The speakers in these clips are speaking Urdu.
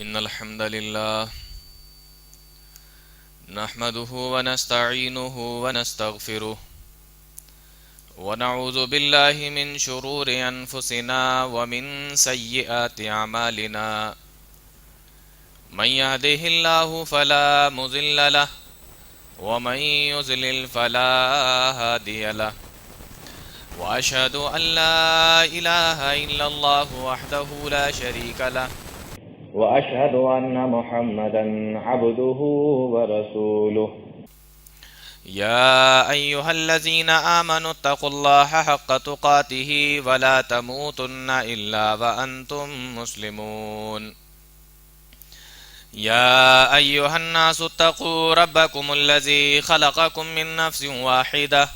إن الحمد لله نحمده ونستعينه ونستغفره ونعوذ بالله من شرور أنفسنا ومن سيئات أعمالنا من يهده الله فلا مضل له ومن يضلل فلا هادي له وأشهد أن لا إله إلا الله وحده لا شريك له وأشهد أن محمدا عبده ورسوله يا أيها الذين آمنوا اتقوا الله حق تقاته ولا تموتن إلا وأنتم مسلمون يا أيها الناس اتقوا ربكم الذي خلقكم من نفس واحدة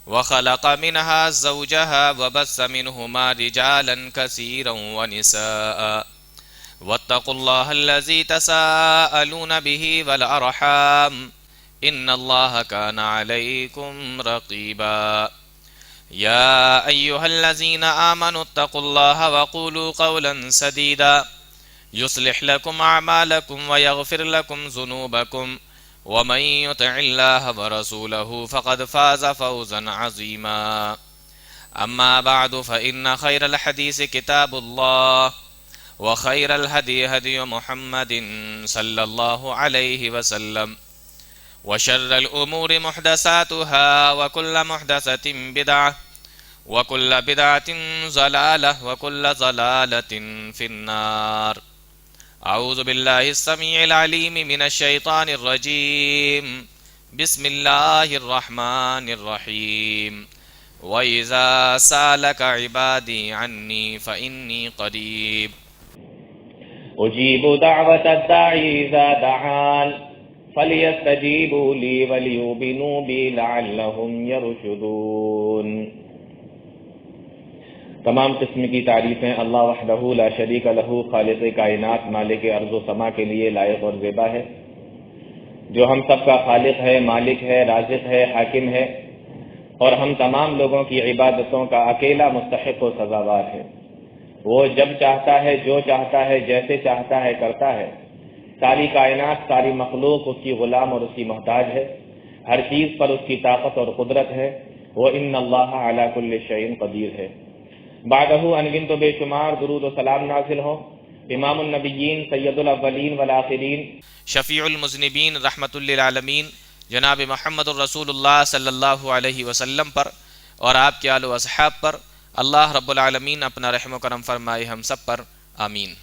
وخلق منها زوجها وبث منهما رجالا كثيرا ونساء واتقوا الله الذي تساءلون به والأرحام إن الله كان عليكم رقيبا يا أيها الذين آمنوا اتقوا الله وقولوا قولا سديدا يصلح لكم أعمالكم ويغفر لكم ذنوبكم ومن يطع الله ورسوله فقد فاز فوزا عظيما أما بعد فإن خير الحديث كتاب الله وخير الهدي هدي محمد صلى الله عليه وسلم وشر الأمور محدثاتها وكل محدثة بدعة وكل بدعة ضلالة وكل ضلالة في النار أعوذ بالله السميع العليم من الشيطان الرجيم بسم الله الرحمن الرحيم وإذا سألك عبادي عني فإني قريب أجيب دعوة الداعي إذا دعان فليستجيبوا لي وليؤمنوا بي لعلهم يرشدون۔ تمام قسم کی تعریفیں اللہ وحدہ لا شریک لہ خالق کائنات مالک ارض و سما کے لیے لائق اور زیبا ہے، جو ہم سب کا خالق ہے، مالک ہے، رازق ہے، حاکم ہے، اور ہم تمام لوگوں کی عبادتوں کا اکیلا مستحق و سزاوار ہے۔ وہ جب چاہتا ہے، جو چاہتا ہے، جیسے چاہتا ہے کرتا ہے۔ ساری کائنات، ساری مخلوق اس کی غلام اور اس کی محتاج ہے، ہر چیز پر اس کی طاقت اور قدرت ہے۔ وہ ان اللہ علی کل شیء قدیر ہے۔ بعدہ انگن تو بے شمار درود و سلام نازل ہو امام النبیین سید الاولین والآخرین شفیع المذنبین رحمت للعالمین جناب محمد الرسول اللہ صلی اللہ علیہ وسلم پر اور آپ کے آل و اصحاب پر اللہ رب العالمین اپنا رحم و کرم فرمائے ہم سب پر، آمین۔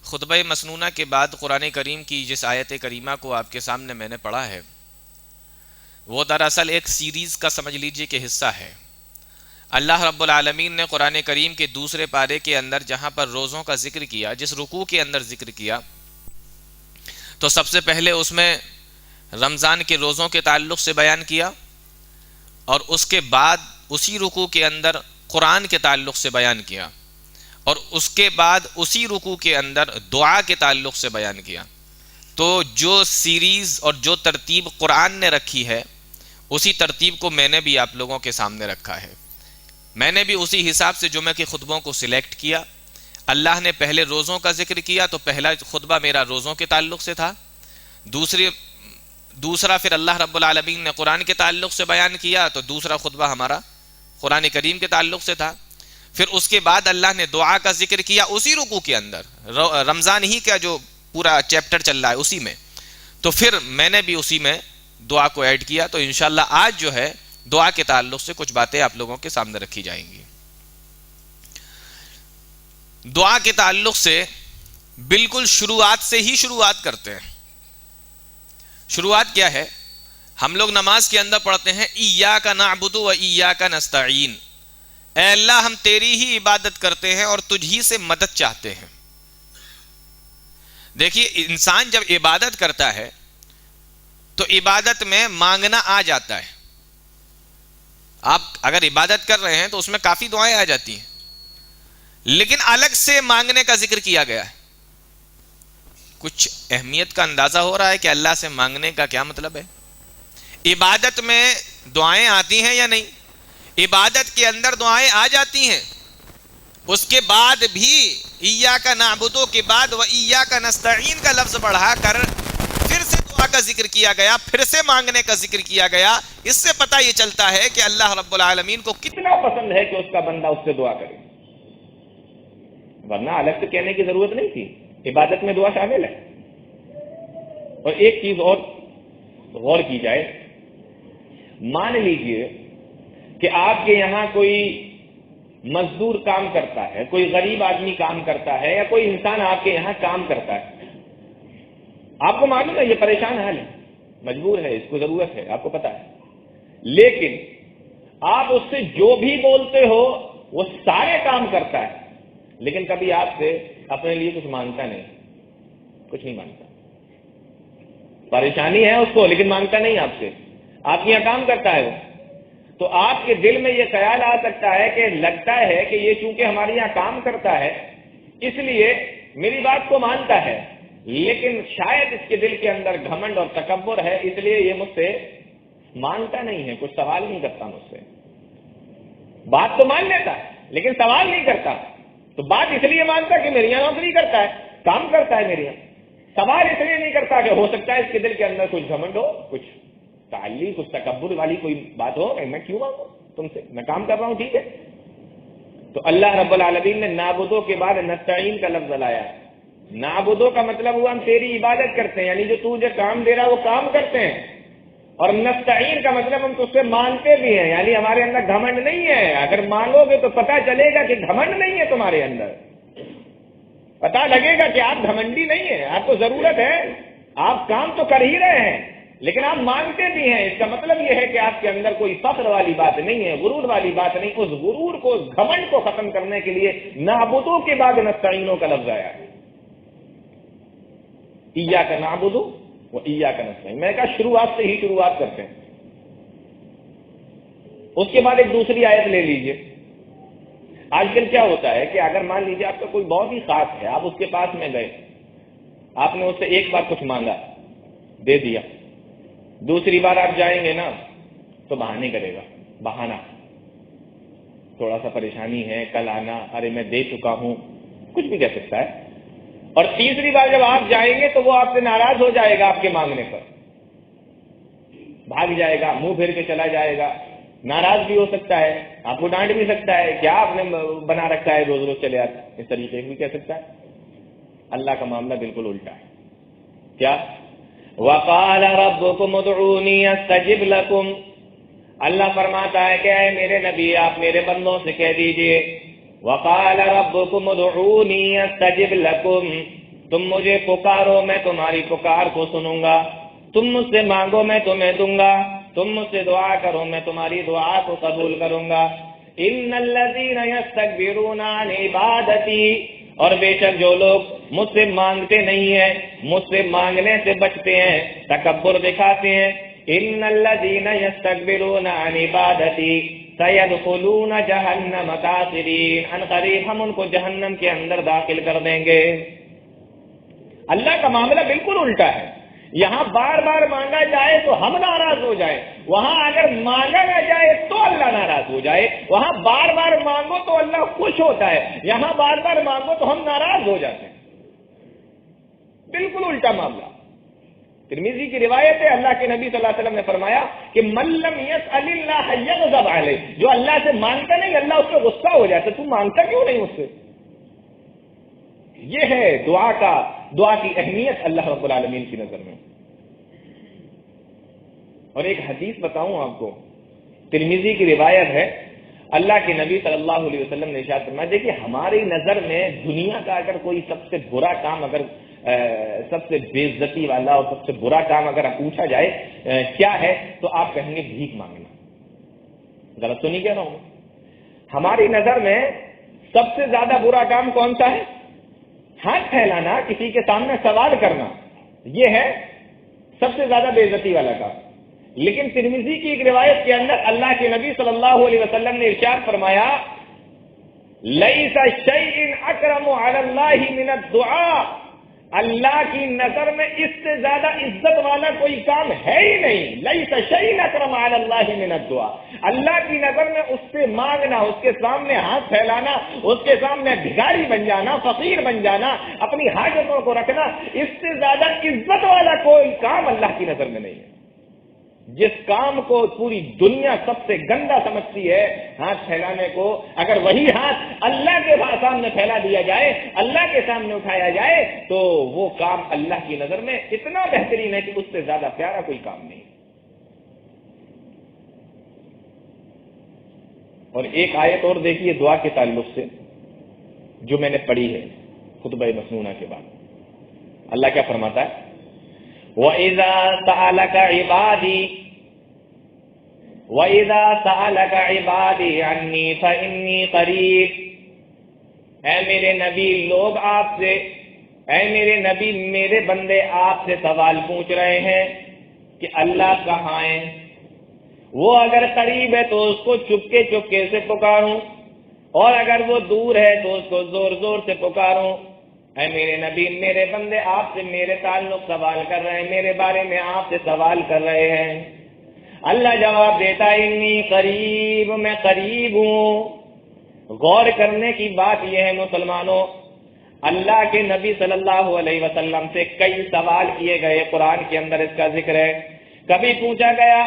خطبہ مسنونہ کے بعد قرآن کریم کی جس آیت کریمہ کو آپ کے سامنے میں نے پڑھا ہے وہ دراصل ایک سیریز کا سمجھ لیجئے کہ حصہ ہے۔ اللہ رب العالمین نے قرآن کریم کے دوسرے پارے کے اندر جہاں پر روزوں کا ذکر کیا، جس رکوع کے اندر ذکر کیا، تو سب سے پہلے اس میں رمضان کے روزوں کے تعلق سے بیان کیا، اور اس کے بعد اسی رکوع کے اندر قرآن کے تعلق سے بیان کیا، اور اس کے بعد اسی رکوع کے اندر دعا کے تعلق سے بیان کیا۔ تو جو سیریز اور جو ترتیب قرآن نے رکھی ہے اسی ترتیب کو میں نے بھی آپ لوگوں کے سامنے رکھا ہے۔ میں نے بھی اسی حساب سے جمعہ کے خطبوں کو سلیکٹ کیا۔ اللہ نے پہلے روزوں کا ذکر کیا تو پہلا خطبہ میرا روزوں کے تعلق سے تھا، دوسرا پھر اللہ رب العالمین نے قرآن کے تعلق سے بیان کیا تو دوسرا خطبہ ہمارا قرآن کریم کے تعلق سے تھا۔ پھر اس کے بعد اللہ نے دعا کا ذکر کیا اسی رکوع کے اندر، رمضان ہی کا جو پورا چیپٹر چل رہا ہے اسی میں، تو پھر میں نے بھی اسی میں دعا کو ایڈ کیا۔ تو انشاءاللہ آج جو ہے دعا کے تعلق سے کچھ باتیں آپ لوگوں کے سامنے رکھی جائیں گی۔ دعا کے تعلق سے بالکل شروعات سے ہی شروعات کرتے ہیں۔ شروعات کیا ہے؟ ہم لوگ نماز کے اندر پڑھتے ہیں ایاک نعبد و ایاک نستعین، اے اللہ ہم تیری ہی عبادت کرتے ہیں اور تجھ ہی سے مدد چاہتے ہیں۔ دیکھیے انسان جب عبادت کرتا ہے تو عبادت میں مانگنا آ جاتا ہے۔ آپ اگر عبادت کر رہے ہیں تو اس میں کافی دعائیں آ جاتی ہیں، لیکن الگ سے مانگنے کا ذکر کیا گیا ہے۔ کچھ اہمیت کا اندازہ ہو رہا ہے کہ اللہ سے مانگنے کا کیا مطلب ہے؟ عبادت میں دعائیں آتی ہیں یا نہیں؟ عبادت کے اندر دعائیں آ جاتی ہیں، اس کے بعد بھی ایاک نعبد کے بعد و ایاک نستعین کا لفظ بڑھا کر پھر سے دعا کا ذکر کیا گیا، پھر سے مانگنے کا ذکر کیا گیا۔ اس سے پتہ یہ چلتا ہے کہ اللہ رب العالمین کو کتنا پسند ہے کہ اس کا بندہ اس سے دعا کرے، ورنہ الگ سے کہنے کی ضرورت نہیں تھی، عبادت میں دعا شامل ہے۔ اور ایک چیز اور غور کی جائے، مان لیجئے کہ آپ کے یہاں کوئی مزدور کام کرتا ہے، کوئی غریب آدمی کام کرتا ہے، یا کوئی انسان آپ کے یہاں کام کرتا ہے، آپ کو معلوم ہے یہ پریشان حال ہے، مجبور ہے، اس کو ضرورت ہے، آپ کو پتا ہے، لیکن آپ اس سے جو بھی بولتے ہو وہ سارے کام کرتا ہے، لیکن کبھی آپ سے اپنے لیے کچھ مانگتا نہیں، کچھ نہیں مانگتا، پریشانی ہے اس کو لیکن مانگتا نہیں آپ سے، آپ کے یہاں کام کرتا ہے وہ، تو آپ کے دل میں یہ خیال آ سکتا ہے کہ لگتا ہے کہ یہ چونکہ ہمارے یہاں کام کرتا ہے اس لیے میری بات کو مانتا ہے، لیکن شاید اس کے دل کے اندر گھمنڈ اور تکبر ہے، اس لیے یہ مجھ سے مانگتا نہیں ہے، کچھ سوال نہیں کرتا مجھ سے، بات تو مان لیتا ہے لیکن سوال نہیں کرتا، تو بات اس لیے مانتا کہ میرے یہاں نوکری کرتا ہے، کام کرتا ہے میرے یہاں، سوال اس لیے نہیں کرتا کہ ہو سکتا ہے اس کے دل کے اندر کچھ گھمنڈ ہو، کچھ تعلی، کچھ تکبر والی کوئی بات ہو، میں کیوں مانگوں تم سے، میں کام کر رہا ہوں، ٹھیک ہے۔ تو اللہ رب العالمین نے نعبدو کے بعد نستعین کا لفظ لایا ہے۔ نعبدو کا مطلب ہوا ہم تیری عبادت کرتے ہیں، یعنی جو تو مجھے کام دے رہا ہے وہ کام کرتے ہیں، اور نستعین کا مطلب ہم تجھ سے مانگتے بھی ہیں، یعنی ہمارے اندر گھمنڈ نہیں ہے، اگر مانگو گے تو پتہ چلے گا کہ گھمنڈ نہیں ہے تمہارے اندر، پتہ لگے گا کہ آپ گھمنڈی نہیں ہیں، آپ کو ضرورت ہے، آپ کام تو کر ہی رہے ہیں لیکن آپ مانگتے بھی ہیں، اس کا مطلب یہ ہے کہ آپ کے اندر کوئی فخر والی بات نہیں ہے، غرور والی بات نہیں، اس غرور کو، اس گھمنڈ کو ختم کرنے کے لیے نعبدو کے بعد نستعینوں کا لفظ آیا ہے۔ ایاک نعبدو و ایاک نستعین، میں نے کہا شروعات سے ہی شروعات کرتے ہیں۔ اس کے بعد ایک دوسری آیت لے لیجئے۔ آج کل کیا ہوتا ہے کہ اگر مان لیجئے آپ کا کوئی بہت ہی خاص ہے، آپ اس کے پاس میں گئے، آپ نے اس سے ایک بار کچھ مانگا، دے دیا، دوسری بار آپ جائیں گے نا تو بہانے کرے گا، بہانہ، تھوڑا سا پریشانی ہے، کل آنا، ارے میں دے چکا ہوں، کچھ بھی کہہ سکتا ہے، اور تیسری بار جب آپ جائیں گے تو وہ آپ سے ناراض ہو جائے گا، آپ کے مانگنے پر بھاگ جائے گا، منہ پھیر کے چلا جائے گا، ناراض بھی ہو سکتا ہے، آپ کو ڈانٹ بھی سکتا ہے، کیا آپ نے بنا رکھا ہے، روز روز چلے آتے، اس طریقے سے بھی کہہ سکتا ہے۔ اللہ کا معاملہ بالکل الٹا ہے، کیا؟ وَقَالَ رَبُّكُمُ ادْعُونِي أَسْتَجِبْ لَكُمْ، اللہ فرماتا ہے کہ اے میرے نبی آپ میرے بندوں سے کہہ دیجئے، وَقَالَ رَبُّكُمُ ادْعُونِي أَسْتَجِبْ لَكُمْ، تم مجھے پکارو میں تمہاری پکار کو سنوں گا، تم مجھ سے مانگو میں تمہیں دوں گا، تم مجھ سے دعا کرو میں تمہاری دعا کو قبول کروں گا۔ إِنَّ الَّذِينَ يَسْتَكْبِرُونَ عَنْ عِبَادَتِي، اور بے شک جو لوگ مجھ سے مانگتے نہیں ہیں، مجھ سے مانگنے سے بچتے ہیں، تکبر دکھاتے ہیں، ان الذین یستکبرون عن عبادتی سیدخلون جہنم داخرین، ان قریب ہم ان کو جہنم کے اندر داخل کر دیں گے۔ اللہ کا معاملہ بالکل الٹا ہے، یہاں بار بار مانگا جائے تو ہم ناراض ہو جائیں، وہاں اگر مانگا نہ جائے تو اللہ ناراض ہو جائے، وہاں بار بار مانگو تو اللہ خوش ہوتا ہے، یہاں بار بار مانگو تو ہم ناراض ہو جاتے ہیں، بالکل الٹا معاملہ۔ ترمذی کی روایت ہے، اللہ کے نبی صلی اللہ علیہ وسلم نے فرمایا کہ من لم یسأل اللہ یغضب علیہ، جو اللہ سے مانگتا نہیں اللہ اس پہ غصہ ہو جاتا، تو مانگتا کیوں نہیں اس سے؟ یہ ہے دعا کی اہمیت اللہ رب العالمین کی نظر میں۔ اور ایک حدیث بتاؤں آپ کو، ترمذی کی روایت ہے، اللہ کے نبی صلی اللہ علیہ وسلم نے ارشاد فرمایا، دیکھیے ہماری نظر میں دنیا کا اگر کوئی سب سے برا کام، اگر سب سے بے عزتی والا اور سب سے برا کام اگر پوچھا جائے کیا ہے تو آپ کہیں گے بھیک مانگنا، غلط تو نہیں کہہ رہا ہوں؟ ہماری نظر میں سب سے زیادہ برا کام کون سا ہے؟ ہاتھ پھیلانا، کسی کے سامنے سوال کرنا، یہ ہے سب سے زیادہ بے عزتی والا کام۔ لیکن ترمذی کی ایک روایت کے اندر اللہ کے نبی صلی اللہ علیہ وسلم نے ارشاد فرمایا، لیس شیء اکرم علی اللہ من الدعاء، اللہ کی نظر میں اس سے زیادہ عزت والا کوئی کام ہے ہی نہیں. لیس شیء اکرم علی اللہ من الدعاء. اللہ کی نظر میں اس سے مانگنا، اس کے سامنے ہاتھ پھیلانا، اس کے سامنے بھکاری بن جانا، فقیر بن جانا، اپنی حاجتوں کو رکھنا، اس سے زیادہ عزت والا کوئی کام اللہ کی نظر میں نہیں ہے. جس کام کو پوری دنیا سب سے گندا سمجھتی ہے ہاتھ پھیلانے کو، اگر وہی ہاتھ اللہ کے سامنے پھیلا دیا جائے، اللہ کے سامنے اٹھایا جائے، تو وہ کام اللہ کی نظر میں اتنا بہترین ہے کہ اس سے زیادہ پیارا کوئی کام نہیں. اور ایک آیت اور دیکھیے دعا کے تعلق سے جو میں نے پڑھی ہے خطبہ مسنونہ کے بعد. اللہ کیا فرماتا ہے؟ وَإِذَا سَأَلَكَ عِبَادِي عَنِّي فَإِنِّي قَرِيبٌ. اے میرے نبی، لوگ آپ سے، اے میرے نبی، میرے بندے آپ سے سوال پوچھ رہے ہیں کہ اللہ کہاں ہے. وہ اگر قریب ہے تو اس کو چپکے چپکے سے پکاروں، اور اگر وہ دور ہے تو اس کو زور زور سے پکاروں. اے میرے نبی، میرے بندے آپ سے میرے تعلق سوال کر رہے ہیں، میرے بارے میں آپ سے سوال کر رہے ہیں. اللہ جواب دیتا ہے انی قریب، میں قریب ہوں. غور کرنے کی بات یہ ہے مسلمانوں، اللہ کے نبی صلی اللہ علیہ وسلم سے کئی سوال کیے گئے، قرآن کے اندر اس کا ذکر ہے. کبھی پوچھا گیا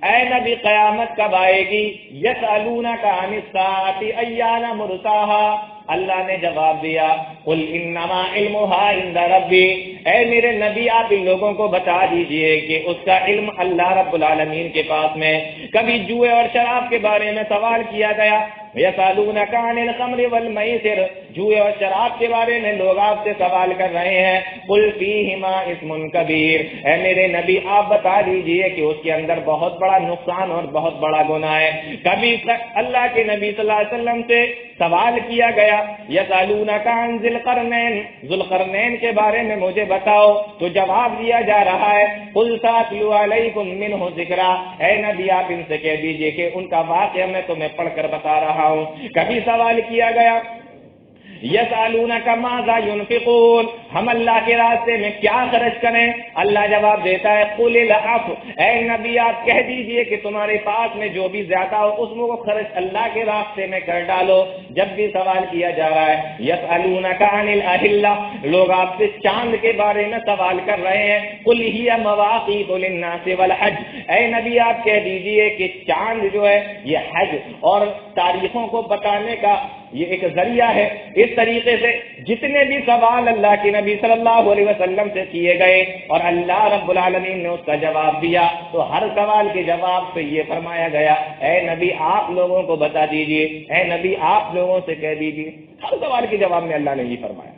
اے نبی قیامت کب آئے گی؟ یسألونک عن الساعۃ ایان مرساها. اللہ نے جواب دیا قل انما علمها عند ربی. اے میرے نبی، آپ ان لوگوں کو بتا دیجئے کہ اس کا علم اللہ رب العالمین کے پاس میں. کبھی جوئے اور شراب کے بارے میں سوال کیا گیا، یسألونک عن الخمر والمیسر. جوئے اور شراب کے بارے میں لوگ آپ سے سوال کر رہے ہیں. قل فیہما اسم کبیر. اے میرے نبی، آپ بتا دیجئے کہ اس کے اندر بہت بڑا نقصان اور بہت بڑا گناہ ہے. کبھی اللہ کے نبی صلی اللہ علیہ وسلم سے سوال کیا گیا یسألونک عن ذی القرنین، ذو القرنین کے بارے میں مجھے بتاؤ، تو جواب دیا جا رہا ہے قل ساتلو علیکم منہ ذکرا. اے نبی، آپ ان سے کہہ دیجئے کہ ان کا واقعہ میں تمہیں پڑھ کر بتا رہا ہوں. کبھی سوال کیا گیا یسألونک ماذا ينفقون، ہم اللہ کے راستے میں کیا خرچ کریں؟ اللہ جواب دیتا ہے قل العفو. اے نبی، آپ کہہ دیجئے کہ تمہارے پاس میں جو بھی زیادہ ہو اس کو خرچ اللہ کے راستے میں کر ڈالو. جب بھی سوال کیا جا رہا ہے یسألونک عن الاہلہ، لوگ آپ سے چاند کے بارے میں سوال کر رہے ہیں. قل ہی مواقیت للناس والحج. اے نبی، آپ کہہ دیجئے کہ چاند جو ہے یہ حج اور تاریخوں کو بتانے کا یہ ایک ذریعہ ہے. اس طریقے سے جتنے بھی سوال اللہ کے نبی صلی اللہ علیہ وسلم سے کیے گئے اور اللہ رب العالمین نے اس کا جواب دیا، تو ہر سوال کے جواب سے یہ فرمایا گیا اے نبی آپ لوگوں کو بتا دیجئے، اے نبی آپ لوگوں سے کہہ دیجئے. ہر سوال کے جواب میں اللہ نے یہ فرمایا.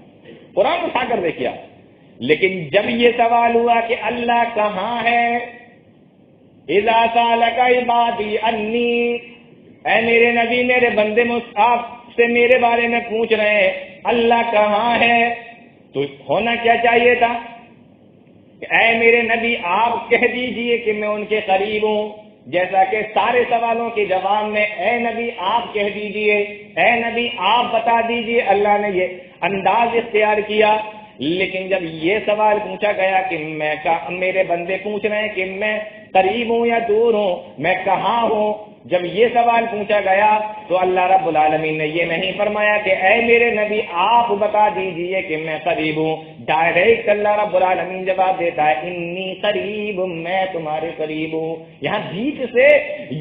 قرآن اٹھا کر دیکھیا. لیکن جب یہ سوال ہوا کہ اللہ کہاں ہے، اذا سالک عبادی انی، اے میرے نبی میرے بندے آپ سے میرے بارے میں پوچھ رہے ہیں اللہ کہاں ہے، تو ہونا کیا چاہیے تھا کہ اے میرے نبی آپ کہہ دیجئے کہ میں ان کے قریب ہوں. جیسا کہ سارے سوالوں کے جواب میں اے نبی آپ کہہ دیجئے، اے نبی آپ بتا دیجئے، اللہ نے یہ انداز اختیار کیا. لیکن جب یہ سوال پوچھا گیا کہ میرے بندے پوچھ رہے ہیں کہ میں قریب ہوں یا دور ہوں، میں کہاں ہوں، جب یہ سوال پوچھا گیا تو اللہ رب العالمین نے یہ نہیں فرمایا کہ اے میرے نبی آپ بتا دیجئے کہ میں قریب ہوں. ڈائریکٹ اللہ رب العالمین جواب دیتا ہے انی قریب، میں تمہارے قریب ہوں. یہاں بیچ سے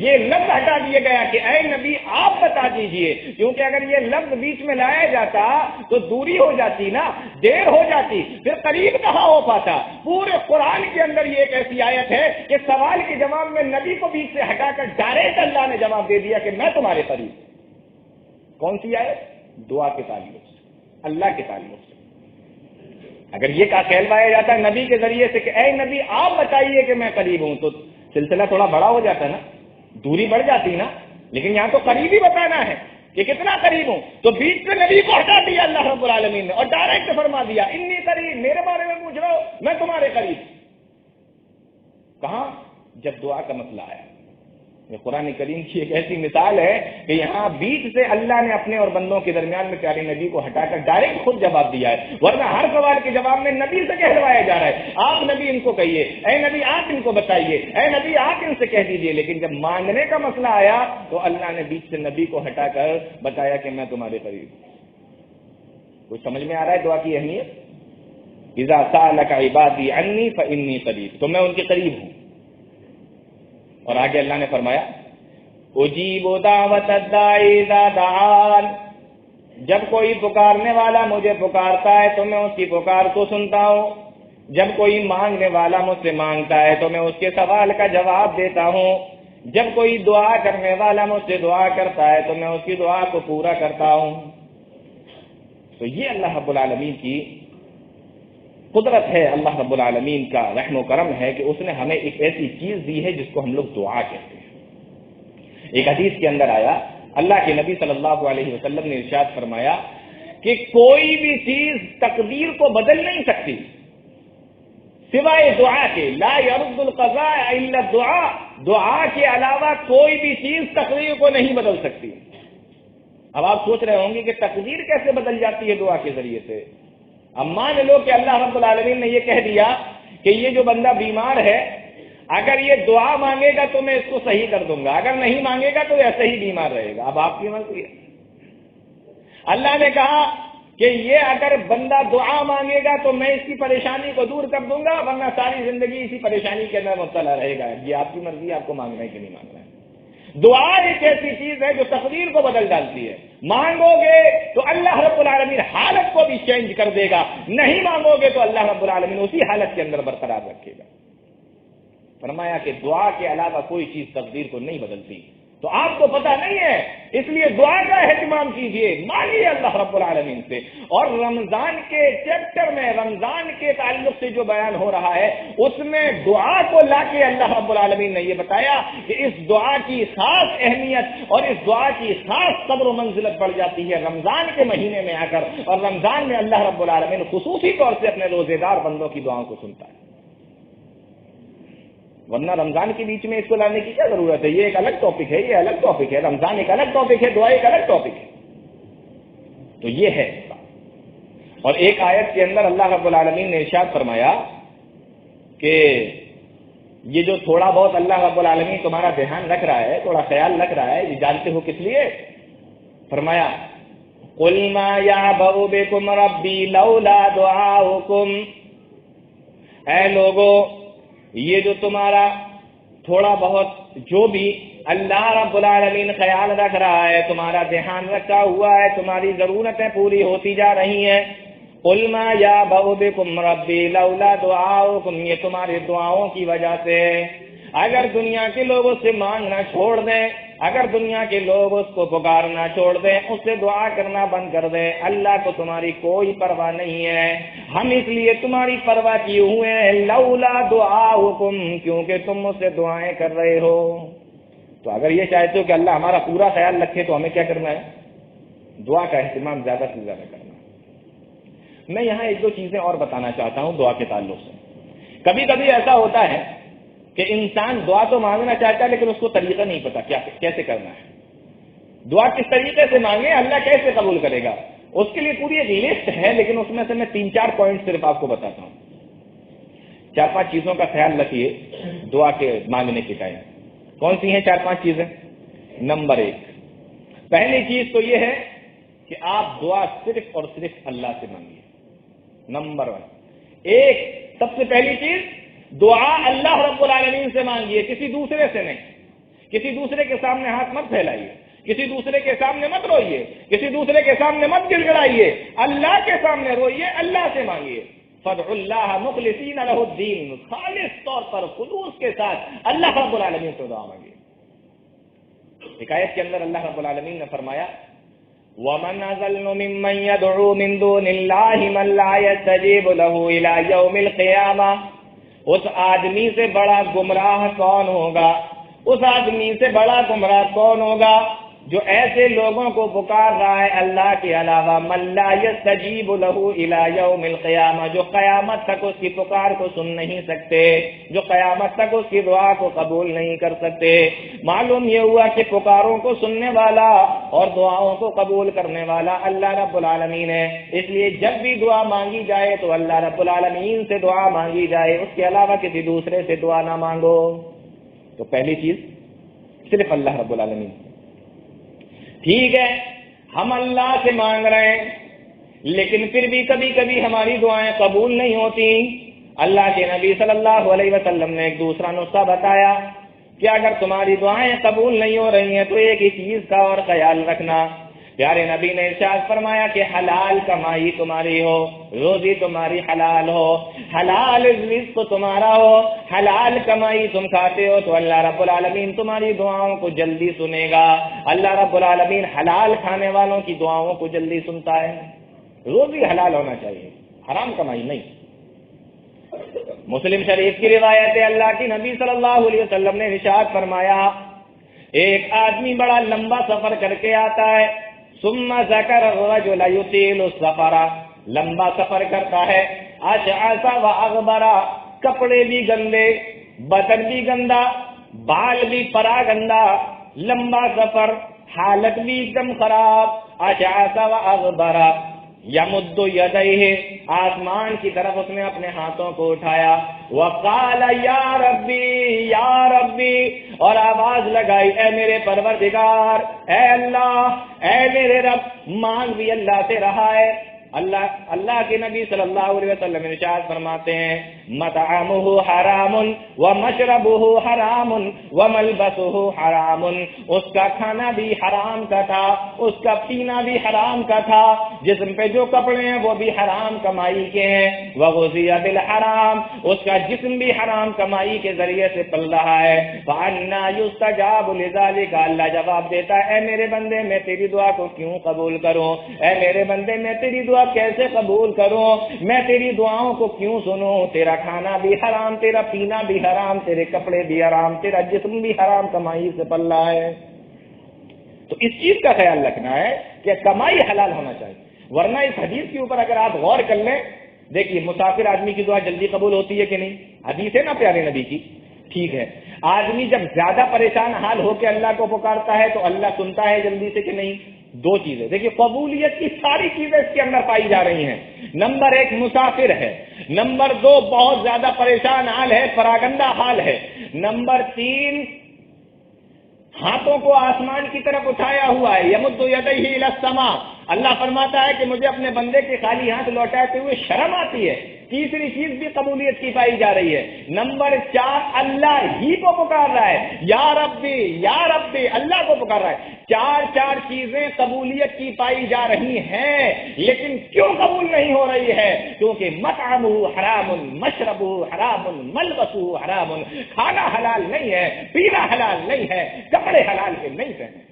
یہ لفظ ہٹا دیا گیا کہ اے نبی آپ بتا دیجئے، کیونکہ اگر یہ لفظ بیچ میں لایا جاتا تو دوری ہو جاتی نا، دیر ہو جاتی، پھر قریب کہاں ہو پاتا. پورے قرآن کے اندر یہ ایک ایسی آیت ہے کہ سوال کے جواب میں نبی کو بیچ سے ہٹا کر ڈائریکٹ اللہ نے جواب دے دیا کہ میں تمہارے قریب. کون سی آیت؟ دعا کے تعلق سے، اللہ کے تعلق سے. اگر یہ کہلوایا جاتا نبی کے ذریعے سے کہ اے نبی آپ بتائیے کہ میں قریب ہوں، تو سلسلہ تھوڑا بڑا ہو جاتا نا، دوری بڑھ جاتی نا. لیکن یہاں تو قریب ہی بتانا ہے کہ کتنا قریب ہوں، تو بیچ سے نبی کو ہٹا دیا اللہ رب العالمین نے اور ڈائریکٹ فرما دیا انی قریب، میرے بارے میں پوچھ رہا ہو میں تمہارے قریب. کہاں؟ جب دعا کا مسئلہ آیا. یہ قرآن کریم کی ایک ایسی مثال ہے کہ یہاں بیچ سے اللہ نے اپنے اور بندوں کے درمیان میں پیارے نبی کو ہٹا کر ڈائریکٹ خود جواب دیا ہے، ورنہ ہر سوال کے جواب میں نبی سے کہلوایا جا رہا ہے، آپ نبی ان کو کہیے، اے نبی آپ ان کو بتائیے، اے نبی آپ ان سے کہہ دیجیے۔ لیکن جب مانگنے کا مسئلہ آیا تو اللہ نے بیچ سے نبی کو ہٹا کر بتایا کہ میں تمہارے قریب ہوں۔ کچھ سمجھ میں آ رہا ہے دعا کی اہمیت؟ اذا سألك عبادی عنی فإنی قریب، تو میں ان کے قریب ہوں۔ اور آگے اللہ نے فرمایا اجیب دعوت الداعی اذا دعان، جب کوئی پکارنے والا مجھے پکارتا ہے تو میں اس کی پکار کو سنتا ہوں، جب کوئی مانگنے والا مجھ سے مانگتا ہے تو میں اس کے سوال کا جواب دیتا ہوں، جب کوئی دعا کرنے والا مجھ سے دعا کرتا ہے تو میں اس کی دعا کو پورا کرتا ہوں۔ تو یہ اللہ رب العالمین کی قدرت ہے، اللہ رب العالمین کا رحم و کرم ہے کہ اس نے ہمیں ایک ایسی چیز دی ہے جس کو ہم لوگ دعا کہتے ہیں۔ ایک حدیث کے اندر آیا، اللہ کے نبی صلی اللہ علیہ وسلم نے ارشاد فرمایا کہ کوئی بھی چیز تقدیر کو بدل نہیں سکتی سوائے دعا کے، لا يرد القضاء الا الدعاء، دعا کے علاوہ کوئی بھی چیز تقدیر کو نہیں بدل سکتی۔ اب آپ سوچ رہے ہوں گے کہ تقدیر کیسے بدل جاتی ہے دعا کے ذریعے سے؟ اب مان لو کہ اللہ رب العالمین نے یہ کہہ دیا کہ یہ جو بندہ بیمار ہے اگر یہ دعا مانگے گا تو میں اس کو صحیح کر دوں گا، اگر نہیں مانگے گا تو ایسے ہی بیمار رہے گا۔ اب آپ کی مرضی ہے۔ اللہ نے کہا کہ یہ اگر بندہ دعا مانگے گا تو میں اس کی پریشانی کو دور کر دوں گا، ورنہ ساری زندگی اسی پریشانی کے اندر مبتلا رہے گا۔ یہ آپ کی مرضی ہے، آپ کو مانگنا ہے کہ نہیں مانگنا ہے۔ دعا ایک ایسی چیز ہے جو تقدیر کو بدل ڈالتی ہے، مانگو گے تو اللہ رب العالمین حالت کو بھی چینج کر دے گا، نہیں مانگو گے تو اللہ رب العالمین اسی حالت کے اندر برقرار رکھے گا۔ فرمایا کہ دعا کے علاوہ کوئی چیز تقدیر کو نہیں بدلتی۔ تو آپ کو پتہ نہیں ہے، اس لیے دعا کا اہتمام کیجئے، مانگیے اللہ رب العالمین سے۔ اور رمضان کے چیپٹر میں رمضان کے تعلق سے جو بیان ہو رہا ہے اس میں دعا کو لا کے اللہ رب العالمین نے یہ بتایا کہ اس دعا کی خاص اہمیت اور اس دعا کی خاص قدر و منزلت بڑھ جاتی ہے رمضان کے مہینے میں آ کر، اور رمضان میں اللہ رب العالمین خصوصی طور سے اپنے روزے دار بندوں کی دعاؤں کو سنتا ہے۔ ورنہ رمضان کے بیچ میں اس کو لانے کی کیا ضرورت ہے؟ یہ ایک الگ ٹاپک ہے، یہ الگ ٹاپک ہے، رمضان ایک الگ ٹاپک ہے، دعا ایک الگ ٹاپک ہے۔ تو یہ ہے۔ اور ایک آیت کے اندر اللہ رب العالمین نے ارشاد فرمایا کہ یہ جو تھوڑا بہت اللہ رب العالمین تمہارا دھیان رکھ رہا ہے، تھوڑا خیال رکھ رہا ہے، یہ جانتے ہو کس لیے؟ فرمایا قُلْ مَا يَعْبَأُ بِكُمْ رَبِّي لَوْلَا دُعَاؤُكُمْ، اے لوگوں یہ جو تمہارا تھوڑا بہت جو بھی اللہ رب العالمین خیال رکھ رہا ہے، تمہارا دھیان رکھا ہوا ہے، تمہاری ضرورتیں پوری ہوتی جا رہی ہیں، قُلْ مَا يَعْبَأُ بِكُمْ رَبِّي لَوْلَا دُعَاؤُكُمْ، یہ تمہاری دعاؤں کی وجہ سے۔ اگر دنیا کے لوگ اس سے مانگنا چھوڑ دیں، اگر دنیا کے لوگ اس کو پکارنا چھوڑ دیں، اس سے دعا کرنا بند کر دیں، اللہ کو تمہاری کوئی پرواہ نہیں ہے۔ ہم اس لیے تمہاری پرواہ کیے ہوئے ہیں، لولا دعاؤکم، کیونکہ تم مجھ سے دعائیں کر رہے ہو۔ تو اگر یہ چاہتے ہو کہ اللہ ہمارا پورا خیال رکھے تو ہمیں کیا کرنا ہے؟ دعا کا اہتمام زیادہ سے زیادہ کرنا۔ میں یہاں ایک دو چیزیں اور بتانا چاہتا ہوں دعا کے تعلق سے۔ کبھی کبھی ایسا ہوتا ہے کہ انسان دعا تو مانگنا چاہتا ہے لیکن اس کو طریقہ نہیں پتا کیسے کرنا ہے، دعا کس طریقے سے مانگے، اللہ کیسے قبول کرے گا۔ اس کے لیے پوری ایک لسٹ ہے، لیکن اس میں سے میں 3-4 پوائنٹ صرف آپ کو بتاتا ہوں۔ 4-5 چیزوں کا خیال رکھیے دعا کے مانگنے کے ٹائم۔ کون سی ہیں 4-5 چیزیں؟ نمبر 1، پہلی چیز تو یہ ہے کہ آپ دعا صرف اور صرف اللہ سے مانگیے۔ نمبر 1، سب سے پہلی چیز دعا اللہ رب العالمین سے مانگیے، کسی دوسرے سے نہیں۔ کسی دوسرے کے سامنے ہاتھ مت پھیلائیے، کسی دوسرے کے سامنے مت روئیے، کسی دوسرے کے سامنے مت گڑ گڑائیے، اللہ کے سامنے روئیے، اللہ سے مانگیے۔ فادعوا اللہ مخلصین لہ الدین، خالص طور پر خلوص کے ساتھ اللہ رب العالمین سے دعا مانگیے۔ ایک آیت کے اندر اللہ رب العالمین نے فرمایا وَمَنْ أَضَلُّ مِمَّنْ يَدْعُو مِنْ دُونِ اللَّهِ مَنْ لَا يَسْتَجِيبُ لَهُ إِلَى يَوْمِ الْقِيَامَةِ، اس آدمی سے بڑا گمراہ کون ہوگا، اس آدمی سے بڑا گمراہ کون ہوگا جو ایسے لوگوں کو پکار رہا ہے اللہ کے علاوہ، من لا یستجیب لہ الی یوم القیامہ، جو قیامت تک اس کی پکار کو سن نہیں سکتے، جو قیامت تک اس کی دعا کو قبول نہیں کر سکتے۔ معلوم یہ ہوا کہ پکاروں کو سننے والا اور دعاؤں کو قبول کرنے والا اللہ رب العالمین ہے۔ اس لیے جب بھی دعا مانگی جائے تو اللہ رب العالمین سے دعا مانگی جائے، اس کے علاوہ کسی دوسرے سے دعا نہ مانگو۔ تو پہلی چیز صرف اللہ رب العالمین۔ ٹھیک ہے، ہم اللہ سے مانگ رہے ہیں لیکن پھر بھی کبھی کبھی ہماری دعائیں قبول نہیں ہوتی۔ اللہ کے نبی صلی اللہ علیہ وسلم نے ایک دوسرا نسخہ بتایا کہ اگر تمہاری دعائیں قبول نہیں ہو رہی ہیں تو ایک ہی چیز کا اور خیال رکھنا۔ پیارے نبی نے ارشاد فرمایا کہ حلال کمائی تمہاری ہو، روزی تمہاری حلال ہو، حلال رزق تمہارا ہو، حلال کمائی تم کھاتے ہو تو اللہ رب العالمین تمہاری دعاؤں کو جلدی سنے گا۔ اللہ رب العالمین حلال کھانے والوں کی دعاؤں کو جلدی سنتا ہے۔ روزی حلال ہونا چاہیے، حرام کمائی نہیں۔ مسلم شریف کی روایت ہے، اللہ کی نبی صلی اللہ علیہ وسلم نے ارشاد فرمایا ایک آدمی بڑا لمبا سفر کر کے آتا ہے، ثم ذکر الرجل یطیل السفر، لمبا سفر کرتا ہے، اشعث واغبر، کپڑے بھی گندے، بدن بھی گندا، بال بھی پرا گندا، لمبا سفر، حالت بھی ایک دم خراب، اشعث واغبر، یمد یدیہ، آسمان کی طرف اس نے اپنے ہاتھوں کو اٹھایا، وقال یا ربی یا ربی، اور آواز لگائی اے میرے پروردگار، اے اللہ، اے میرے رب۔ مانگ بھی اللہ سے رہا ہے۔ اللہ کے نبی صلی اللہ علیہ وسلم ارشاد فرماتے ہیں مطعمہ حرام ومشربہ حرام وملبسہ حرام، اس کا کھانا بھی حرام کا تھا، اس کا پینا بھی حرام کا تھا، جسم پہ جو کپڑے ہیں وہ بھی حرام کمائی کے ہیں، وغذی بالحرام، اس کا جسم بھی حرام کمائی کے ذریعے سے پل رہا ہے۔ فأنا یستجاب لذلک، اللہ جواب دیتا ہے اے میرے بندے میں تیری دعا کو کیوں قبول کروں، اے میرے بندے میں تیری دعا کیسے قبول کروں، میں تیری دعاؤں کو کیوں سنوں، تیرا کھانا بھی حرام، تیرا پینا بھی حرام، تیرے کپڑے بھی حرام، تیرا جسم بھی حرام کمائی سے پل رہا ہے۔ تو اس چیز کا خیال رکھنا ہے کہ کمائی حلال ہونا چاہیے، ورنہ اس حدیث کے اوپر اگر آپ غور کر لیں، دیکھیے مسافر آدمی کی دعا جلدی قبول ہوتی ہے کہ نہیں؟ حدیث ہے نا پیارے نبی کی۔ ٹھیک ہے، آدمی جب زیادہ پریشان حال ہو کے اللہ کو پکارتا ہے تو اللہ سنتا ہے جلدی سے کہ نہیں؟ دو چیزیں دیکھیے، قبولیت کی ساری چیزیں اس کے اندر پائی جا رہی ہیں۔ نمبر ایک مسافر ہے، نمبر دو بہت زیادہ پریشان حال ہے، پراگندہ حال ہے، نمبر تین ہاتھوں کو آسمان کی طرف اٹھایا ہوا ہے، یمد یدیہ الی السماء، اللہ فرماتا ہے کہ مجھے اپنے بندے کے خالی ہاتھ لوٹاتے ہوئے شرم آتی ہے۔ تیسری چیز بھی قبولیت کی پائی جا رہی ہے۔ نمبر چار، اللہ ہی کو پکار رہا ہے، یا ربی، اللہ کو پکار رہا ہے۔ چار چیزیں قبولیت کی پائی جا رہی ہیں، لیکن کیوں قبول نہیں ہو رہی ہے؟ کیونکہ مطعمہ حرام، مشربہ حرام، ملبسہ حرام، کھانا حلال نہیں ہے، پینا حلال نہیں ہے، کپڑے حلال کے نہیں پہنے۔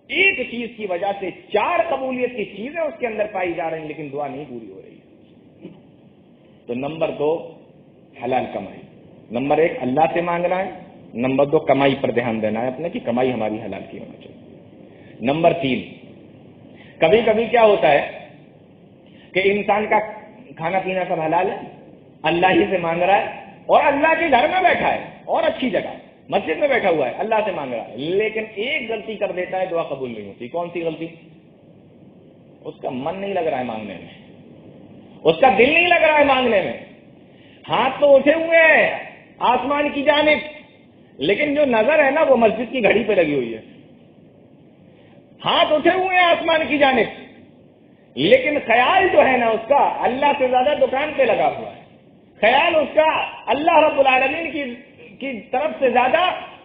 ایک چیز کی وجہ سے چار قبولیت کی چیزیں اس کے اندر پائی جا رہی ہیں لیکن دعا نہیں پوری ہو رہی ہے۔ تو نمبر دو حلال کمائی، نمبر ایک اللہ سے مانگنا ہے، نمبر دو کمائی پر دھیان دینا ہے اپنے کہ کمائی ہماری حلال کی ہونا چاہیے۔ نمبر تین، کبھی کبھی کیا ہوتا ہے کہ انسان کا کھانا پینا سب حلال ہے، اللہ ہی سے مانگ رہا ہے اور اللہ کے گھر میں بیٹھا ہے اور اچھی جگہ مسجد میں بیٹھا ہوا ہے، اللہ سے مانگ رہا ہے، لیکن ایک غلطی کر دیتا ہے، دعا قبول نہیں ہوتی۔ کون سی غلطی؟ اس کا من نہیں لگ رہا ہے مانگنے میں، اس کا دل نہیں لگ رہا ہے مانگنے میں، ہاتھ تو اٹھے ہوئے ہیں آسمان کی جانب، لیکن جو نظر ہے نا وہ مسجد کی گھڑی پہ لگی ہوئی ہے۔ ہاتھ اٹھے ہوئے ہیں آسمان کی جانب، لیکن خیال جو ہے نا اس کا اللہ سے زیادہ دکان پہ لگا ہوا ہے، خیال اس کا اللہ رب العالمین کی طرف سے زیادہ